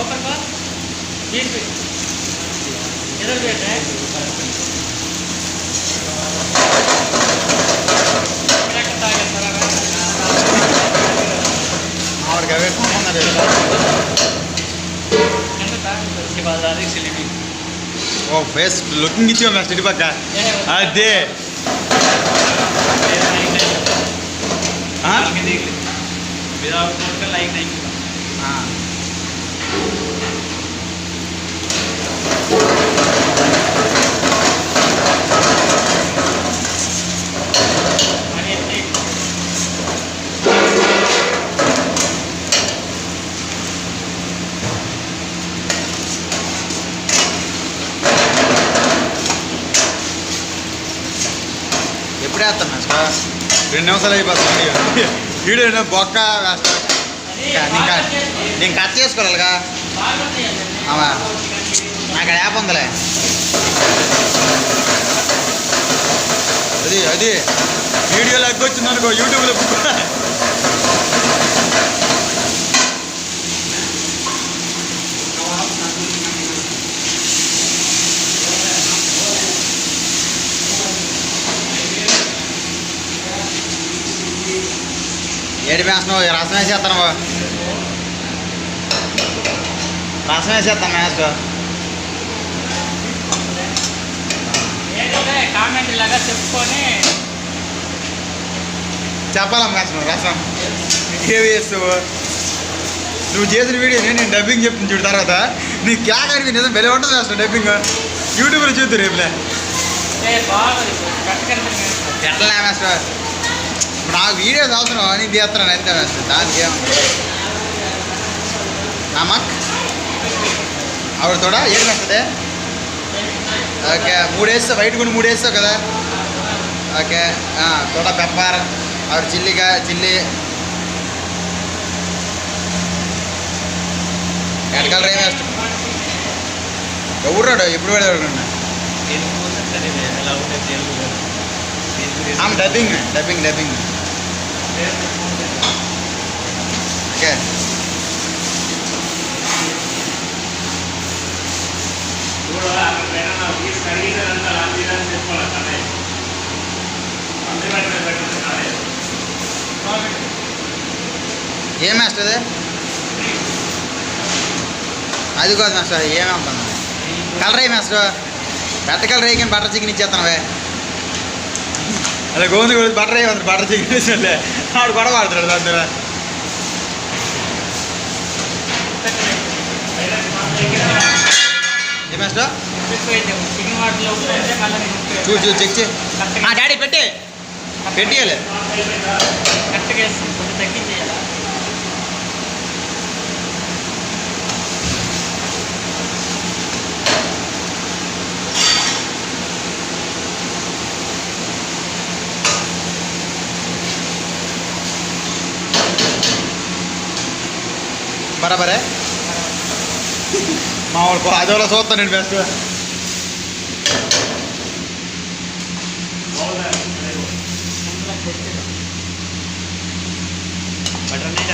open कर बीच पे इधर बैठ है क्या करता है सारा और क्या वेट करना है उसके बाद आ रही सिलेबी ओ फेस लुकिंग इच्छो मैं स्टडी पक्का अदे हाँ विदाउट कोड का लाइक नहीं हाँ ఎప్పుడే వేస్తాను సార్ 2 నిమిషాలు అయిపోతుంది వీడియో బొక్క వేస్తా నేను కట్ చేసుకోవాలిగా అవా నాకు యాప్ ఉందిలే అది వీడియోలో ఎగ్గొచ్చింది అనుకో యూట్యూబ్లో ఏడు వేస్తున్నావు రసం వేసేస్తాను రసం వేసేస్తాను మ్యాథ్స్ కామెంట్ ఇలాగా చెప్పుకొని చెప్పాలా మ్యాథ్స్ నువ్వు రసం ఏవి వేస్తావు నువ్వు చేసిన వీడియో నేను డబ్బింగ్ చెప్తుంది చూడు తర్వాత నీ క్యాక్ అడిగి నిజం బెలే ఉంటుంది వేస్తావు డబ్బింగ్ యూట్యూబ్లో చూద్దు రేపులే ఎట్లా వేస్తావు నాకు వీడియోస్ అవసరం నీకు తీస్తున్నాను అంతే వేస్తాను దానికి ఏమన్నా నమక్ ఆవిడ తోడా ఏం వేస్తుంది ఓకే 3 వేస్తావు వైట్ కూడా 3 వేస్తావు కదా ఓకే తోడా పెప్పర్ ఆవిడ చిల్లీ ఎడకలర్ ఏం వేస్తాం ఎవరాడు ఎప్పుడు పెడతాడు డబ్బింగ్ ఓకే ఏం వేస్తుంది అది కాదు మాస్టర్ ఏమేమంటుంది కలర్ ఏం మాస్టర్ పెద్ద కలర్ వేయకని బటర్ చికెన్ ఇచ్చేస్తానవే అలా గోంది కూడా బటర్ వేయమంటారు బటర్ చికెన్ వేసినట్లే ఆడు గొడవ ఆడుతున్నాడు దాని దగ్గర ఏ మాస్టర్ చూసి చెక్ చే డాడీ పెట్టేయాలి బరాబరే మామూలు అదోలా చూస్తాను నేను బెస్ట్ बटर नहीं